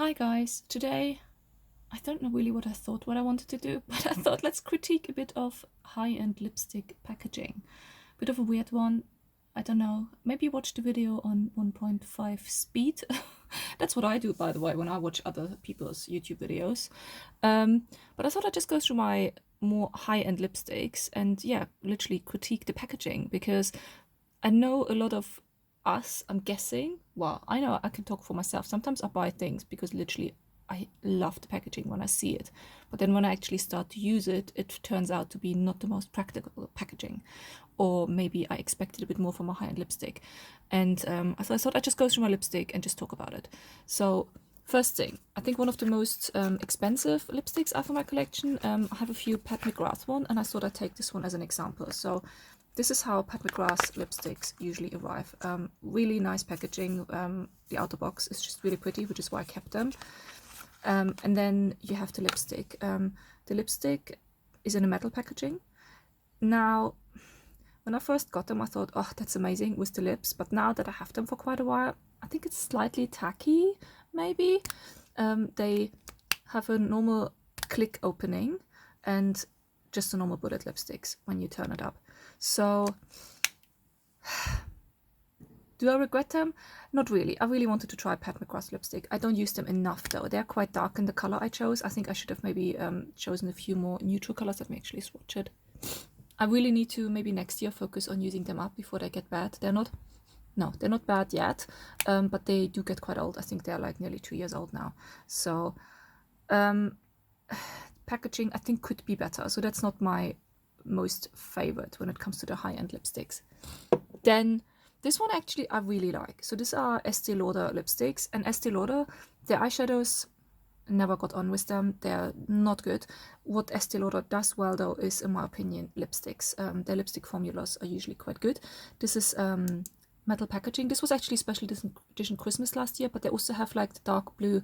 Hi guys, today I don't know really what I wanted to do, but I thought let's critique a bit of high-end lipstick packaging. Bit of a weird one, I don't know, maybe watch the video on 1.5 speed. That's what I do, by the way, when I watch other people's YouTube videos. But I thought I'd just go through my more high-end lipsticks and yeah, literally critique the packaging, because I know a lot of us, I'm guessing, well, I know I can talk for myself. Sometimes I buy things because literally I love the packaging when I see it. But then when I actually start to use it, it turns out to be not the most practical packaging. Or maybe I expected a bit more from a high-end lipstick. And I thought I'd just go through my lipstick and just talk about it. So first thing, I think one of the most expensive lipsticks I have in my collection, I have a few Pat McGrath one, and I thought I'd take this one as an example. So this is how Pat McGrath lipsticks usually arrive. Really nice packaging. The outer box is just really pretty, which is why I kept them. And then you have the lipstick. The lipstick is in a metal packaging. Now, when I first got them, I thought, oh, that's amazing with the lips. But now that I have them for quite a while, I think it's slightly tacky, maybe. They have a normal click opening and just a normal bullet lipsticks when you turn it up. So, do I regret them? Not really. I really wanted to try Pat McGrath lipstick. I don't use them enough though. They're quite dark in the color I chose. I think I should have maybe chosen a few more neutral colors. Let me actually swatch it. I really need to maybe next year focus on using them up before they get bad. They're not bad yet, but they do get quite old. I think they're like nearly 2 years old now. So packaging I think could be better. So that's not my most favorite when it comes to the high-end lipsticks. Then this one actually I really like. So these are Este Lauder lipsticks, and Este Lauder, their eyeshadows never got on with them. They're not good. What Este Lauder does well though is, in my opinion, lipsticks. Their lipstick formulas are usually quite good. This is metal packaging. This was actually special edition Christmas last year, but they also have like the dark blue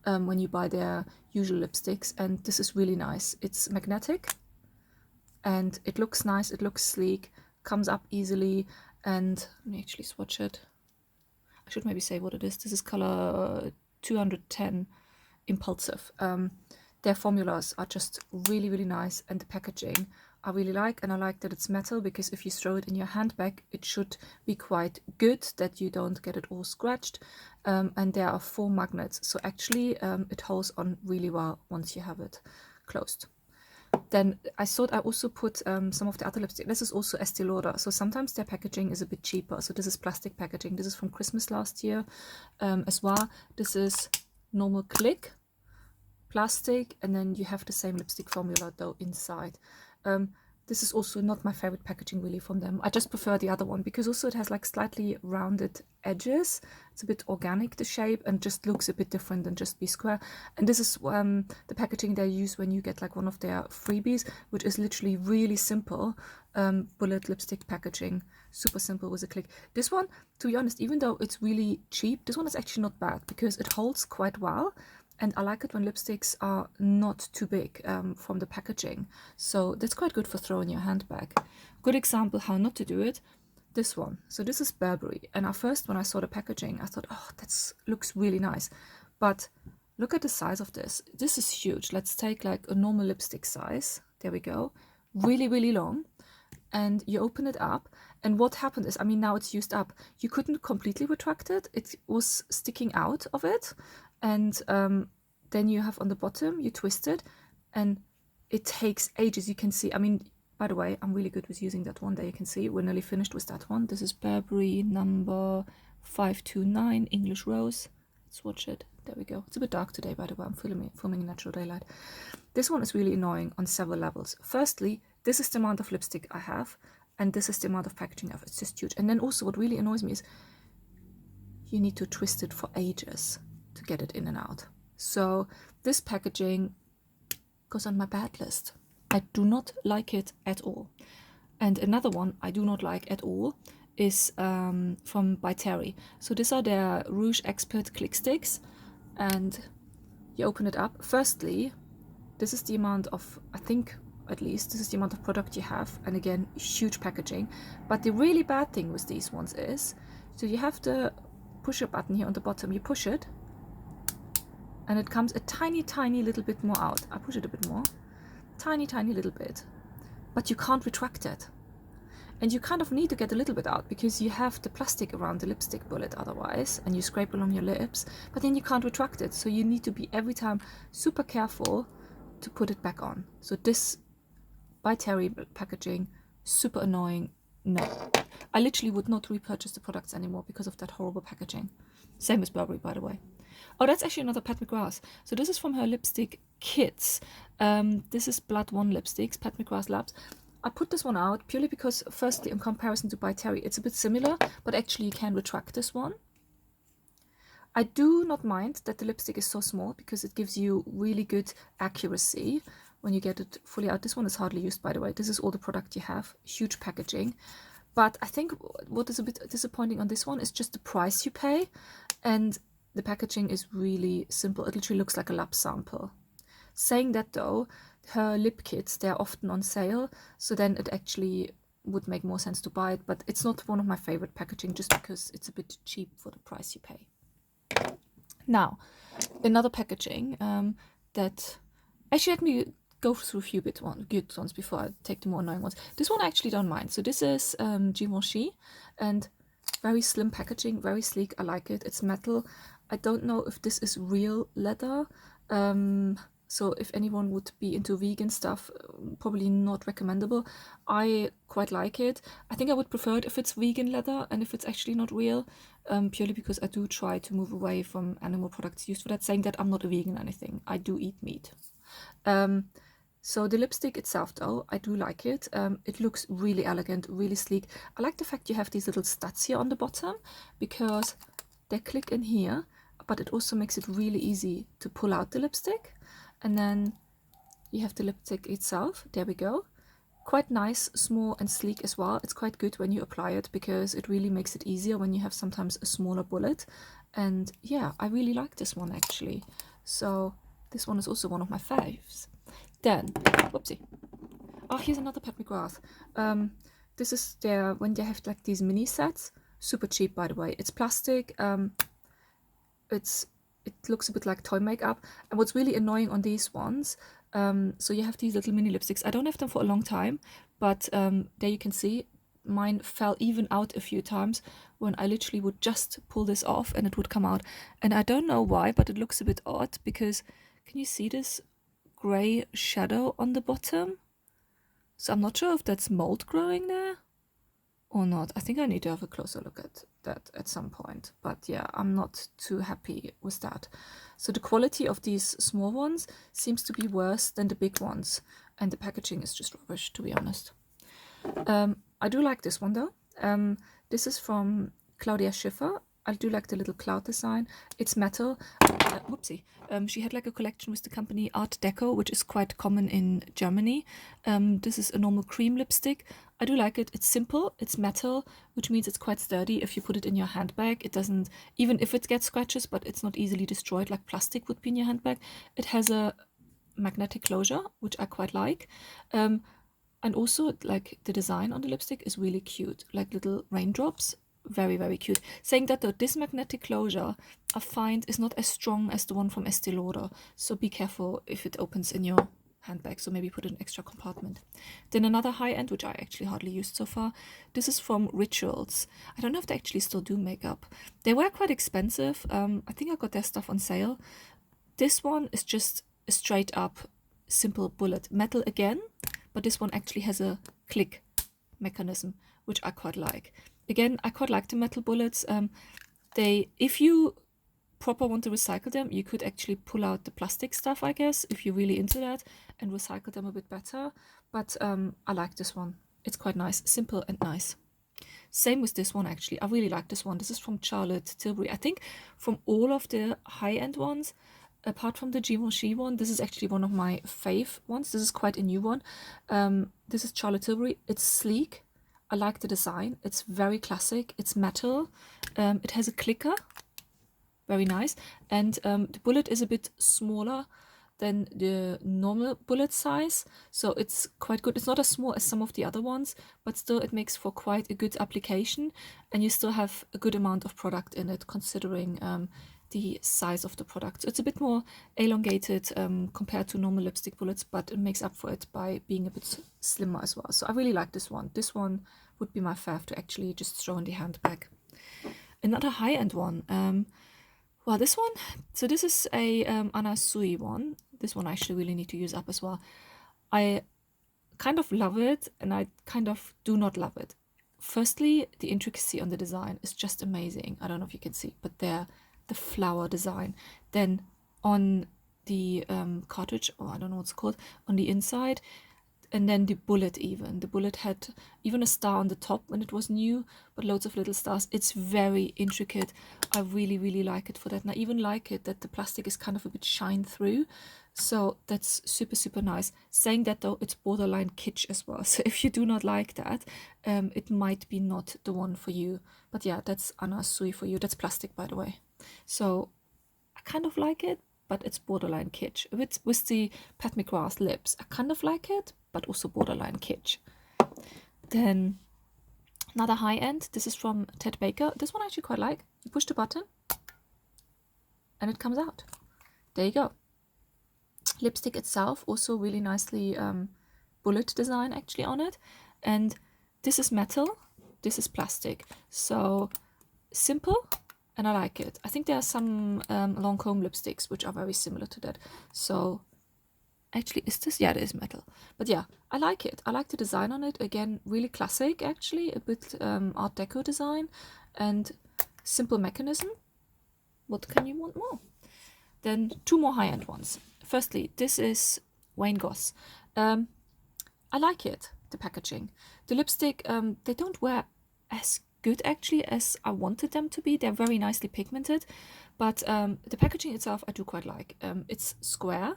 when you buy their usual lipsticks, and this is really nice. It's magnetic and it looks nice, it looks sleek, comes up easily, and let me actually swatch it. I should maybe say what it is. This is color 210 Impulsive. Their formulas are just really, really nice, and the packaging I really like, and I like that it's metal, because if you throw it in your handbag, it should be quite good that you don't get it all scratched. And there are 4 magnets, so actually it holds on really well once you have it closed. Then I thought I also put some of the other lipstick. This is also Estee Lauder, so sometimes their packaging is a bit cheaper. So this is plastic packaging. This is from Christmas last year as well. This is normal click, plastic, and then you have the same lipstick formula though inside. This is also not my favorite packaging really from them. I just prefer the other one because also it has like slightly rounded edges. It's a bit organic, the shape, and just looks a bit different than just be square. And this is the packaging they use when you get like one of their freebies, which is literally really simple bullet lipstick packaging. Super simple with a click. This one, to be honest, even though it's really cheap, this one is actually not bad because it holds quite well. And I like it when lipsticks are not too big from the packaging. So that's quite good for throwing your handbag. Good example how not to do it. This one. So this is Burberry. And at first when I saw the packaging, I thought, oh, that looks really nice. But look at the size of this. This is huge. Let's take like a normal lipstick size. There we go. Really, really long. And you open it up. And what happened is, I mean, now it's used up. You couldn't completely retract it. It was sticking out of it. And then you have on the bottom, you twist it, and it takes ages. You can see, I mean, by the way, I'm really good with using that one. There you can see we're nearly finished with that one. This is Burberry number 529 English Rose. Let's watch it. There we go. It's a bit dark today, by the way. I'm filming in natural daylight. This one is really annoying on several levels. Firstly, this is the amount of lipstick I have, and this is the amount of packaging I have. It's just huge. And then also what really annoys me is you need to twist it for ages to get it in and out. So this packaging goes on my bad list. I do not like it at all. And another one I do not like at all is from by Terry. So these are their Rouge Expert Click Sticks, and you open it up. Firstly, this is the amount of, I think at least, this is the amount of product you have, and again, huge packaging. But the really bad thing with these ones is, so you have the push-up button here on the bottom, you push it, and it comes a tiny little bit more out. I push it a bit more, tiny little bit, but you can't retract it. And you kind of need to get a little bit out because you have the plastic around the lipstick bullet otherwise, and you scrape along your lips, but then you can't retract it. So you need to be every time super careful to put it back on. So this by Terry packaging, super annoying. No, I literally would not repurchase the products anymore because of that horrible packaging. Same as Burberry, by the way. Oh, that's actually another Pat McGrath. So this is from her lipstick kits. This is Blood One lipsticks, Pat McGrath Labs. I put this one out purely because, firstly, in comparison to By Terry, it's a bit similar, but actually you can retract this one. I do not mind that the lipstick is so small because it gives you really good accuracy when you get it fully out. This one is hardly used, by the way. This is all the product you have. Huge packaging. But I think what is a bit disappointing on this one is just the price you pay. And the packaging is really simple. It literally looks like a lab sample. Saying that though, her lip kits, they're often on sale, so then it actually would make more sense to buy it, but it's not one of my favorite packaging just because it's a bit cheap for the price you pay. Now, another packaging that... Actually, let me go through a few good ones before I take the more annoying ones. This one I actually don't mind. So this is Givenchy, and very slim packaging, very sleek. I like it. It's metal. I don't know if this is real leather. So if anyone would be into vegan stuff, probably not recommendable. I quite like it. I think I would prefer it if it's vegan leather and if it's actually not real, purely because I do try to move away from animal products used for that. Saying that, I'm not a vegan or anything. I do eat meat. So the lipstick itself though, I do like it. It looks really elegant, really sleek. I like the fact you have these little studs here on the bottom because they click in here, but it also makes it really easy to pull out the lipstick. And then you have the lipstick itself. There we go. Quite nice, small and sleek as well. It's quite good when you apply it because it really makes it easier when you have sometimes a smaller bullet. And yeah, I really like this one actually. So this one is also one of my faves. Then, whoopsie. Oh, here's another Pat McGrath. This is when they have like these mini sets. Super cheap, by the way. It's plastic. It looks a bit like toy makeup. And what's really annoying on these ones, so you have these little mini lipsticks. I don't have them for a long time, but there you can see mine fell even out a few times when I literally would just pull this off and it would come out. And I don't know why, but it looks a bit odd because can you see this gray shadow on the bottom? So I'm not sure if that's mold growing there or not. I think I need to have a closer look at that at some point, but yeah, I'm not too happy with that. So the quality of these small ones seems to be worse than the big ones, and the packaging is just rubbish, to be honest. I do like this one though. This is from Claudia Schiffer. I do like the little cloud design. It's metal. Whoopsie. She had like a collection with the company Art Deco, which is quite common in Germany. This is a normal cream lipstick. I do like it. It's simple. It's metal, which means it's quite sturdy. If you put it in your handbag, it doesn't, even if it gets scratches, but it's not easily destroyed like plastic would be in your handbag. It has a magnetic closure, which I quite like. And also, like, the design on the lipstick is really cute, like little raindrops. Very, very cute. Saying that though, this magnetic closure I find is not as strong as the one from Este Lauder, so be careful if it opens in your handbag, so maybe put an extra compartment. Then another high-end, which I actually hardly used so far. This is from Rituals. I don't know if they actually still do makeup. They were quite expensive. I think I got their stuff on sale. This one is just a straight up simple bullet. Metal again, but this one actually has a click mechanism, which I quite like. Again, I quite like the metal bullets. If you proper want to recycle them, you could actually pull out the plastic stuff, I guess, if you're really into that, and recycle them a bit better. But I like this one. It's quite nice, simple and nice. Same with this one, actually. I really like this one. This is from Charlotte Tilbury. I think from all of the high-end ones, apart from the Givenchy one, this is actually one of my fave ones. This is quite a new one. This is Charlotte Tilbury. It's sleek. I like the design. It's very classic. It's metal. It has a clicker. Very nice. And the bullet is a bit smaller than the normal bullet size. So it's quite good. It's not as small as some of the other ones, but still it makes for quite a good application. And you still have a good amount of product in it, considering the size of the product. So it's a bit more elongated compared to normal lipstick bullets, but it makes up for it by being a bit slimmer as well. So I really like this one. This one would be my fav to actually just throw in the handbag. Another high-end one. Well, this one, so this is a Anna Sui one. This one I actually really need to use up as well. I kind of love it and I kind of do not love it. Firstly, the intricacy on the design is just amazing. I don't know if you can see, but there, the flower design. Then on the cartridge, or I don't know what's called, on the inside, and then the bullet even. The bullet had even a star on the top when it was new, but loads of little stars. It's very intricate. I really, really like it for that. And I even like it that the plastic is kind of a bit shine through. So that's super, super nice. Saying that though, it's borderline kitsch as well. So if you do not like that, it might be not the one for you. But yeah, that's Anna Sui for you. That's plastic, by the way. So I kind of like it, but it's borderline kitsch. With the Pat McGrath lips, I kind of like it, but also borderline kitsch. Then another high end. This is from Ted Baker. This one I actually quite like. You push the button and it comes out. There you go. Lipstick itself also really nicely bullet design actually on it. And this is metal, this is plastic. So simple, and I like it. I think there are some Lancome lipsticks which are very similar to that. So actually, is this? Yeah, it is metal. But yeah, I like it. I like the design on it. Again, really classic actually, a bit Art Deco design and simple mechanism. What can you want more? Then two more high-end ones. Firstly, this is Wayne Goss. I like it, the packaging. The lipstick, they don't wear as good actually as I wanted them to be. They're very nicely pigmented, but the packaging itself I do quite like. It's square,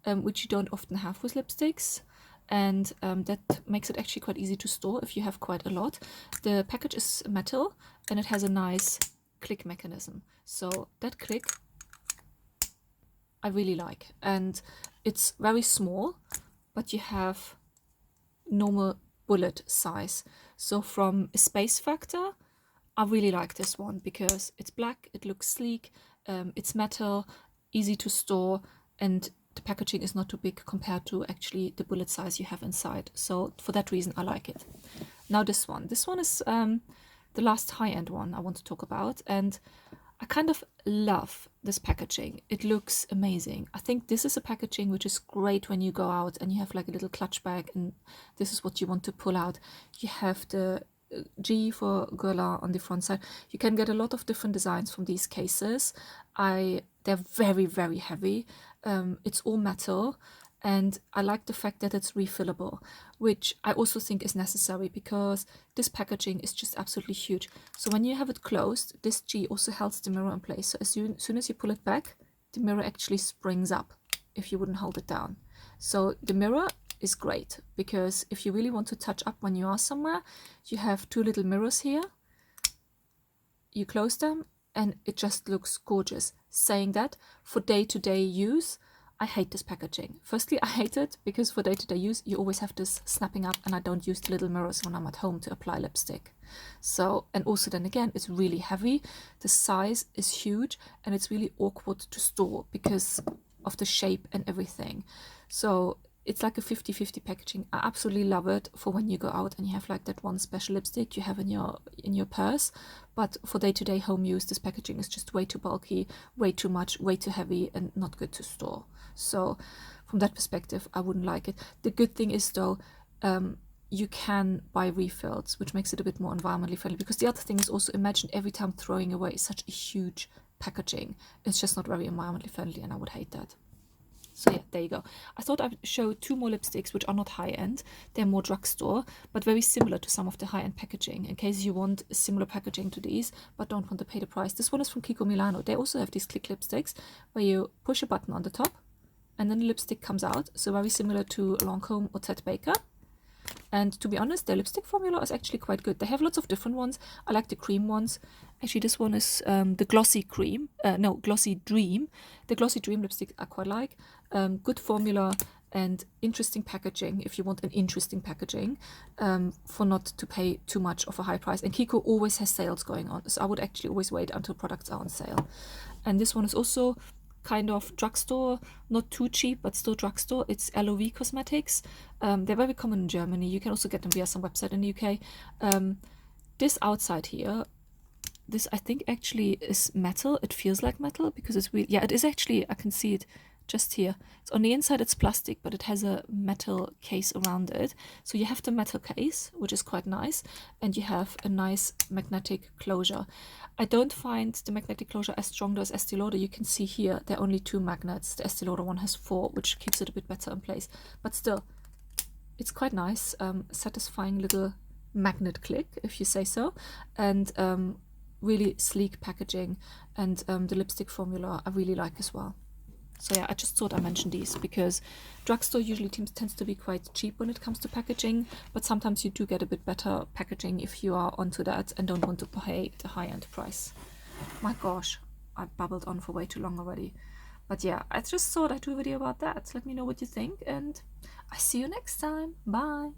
which you don't often have with lipsticks, and that makes it actually quite easy to store if you have quite a lot. The package is metal and it has a nice click mechanism. So that click I really like, and it's very small, but you have normal bullet size. So from a space factor, I really like this one because it's black, it looks sleek, it's metal, easy to store, and the packaging is not too big compared to actually the bullet size you have inside. So for that reason, I like it. Now this one is the last high-end one I want to talk about, and I kind of love this packaging. It looks amazing. I think this is a packaging which is great when you go out and you have like a little clutch bag and this is what you want to pull out. You have the G for guerlain on the front side. You can get a lot of different designs from these cases. They're very, very heavy. It's all metal. And I like the fact that it's refillable, which I also think is necessary because this packaging is just absolutely huge. So when you have it closed, this G also holds the mirror in place. So as soon as you pull it back, the mirror actually springs up if you wouldn't hold it down. So the mirror is great because if you really want to touch up when you are somewhere, you have two little mirrors here. You close them and it just looks gorgeous. Saying that, for day-to-day use, I hate this packaging. Firstly, I hate it because for day-to-day use, you always have this snapping up and I don't use the little mirrors when I'm at home to apply lipstick. So, and also then again, it's really heavy. The size is huge and it's really awkward to store because of the shape and everything. So it's like a 50-50 packaging. I absolutely love it for when you go out and you have like that one special lipstick you have in your purse. But for day-to-day home use, this packaging is just way too bulky, way too much, way too heavy and not good to store. So from that perspective, I wouldn't like it. The good thing is though, you can buy refills, which makes it a bit more environmentally friendly. Because the other thing is also, imagine every time throwing away such a huge packaging. It's just not very environmentally friendly and I would hate that. So yeah, there you go. I thought I'd show two more lipsticks which are not high-end. They're more drugstore, but very similar to some of the high-end packaging, in case you want similar packaging to these, but don't want to pay the price. This one is from KIKO Milano. They also have these click lipsticks, where you push a button on the top, and then the lipstick comes out. So very similar to Lancome or Ted Baker. And to be honest, their lipstick formula is actually quite good. They have lots of different ones. I like the cream ones. Actually, this one is the Glossy Cream. Glossy Dream. The Glossy Dream lipstick I quite like. Good formula and interesting packaging, if you want an interesting packaging, for not to pay too much of a high price. And KIKO always has sales going on, so I would actually always wait until products are on sale. And this one is also kind of drugstore, not too cheap, but still drugstore. It's l.o.v cosmetics. They're very common in Germany. You can also get them via some website in the UK. This outside here, this I think actually is metal. It feels like metal because it's really, yeah, it is actually, I can see it just here. It's on the inside, it's plastic, but it has a metal case around it. So you have the metal case, which is quite nice, and you have a nice magnetic closure. I don't find the magnetic closure as strong as Este Lauder. You can see here there are only 2 magnets. The Este Lauder one has 4, which keeps it a bit better in place, but still it's quite nice. Satisfying little magnet click, if you say so, and really sleek packaging, and the lipstick formula I really like as well. So yeah, I just thought I mentioned these because drugstore usually tends to be quite cheap when it comes to packaging, but sometimes you do get a bit better packaging if you are onto that and don't want to pay the high-end price. My gosh, I babbled on for way too long already. But yeah, I just thought I'd do a video about that. Let me know what you think, and I see you next time. Bye!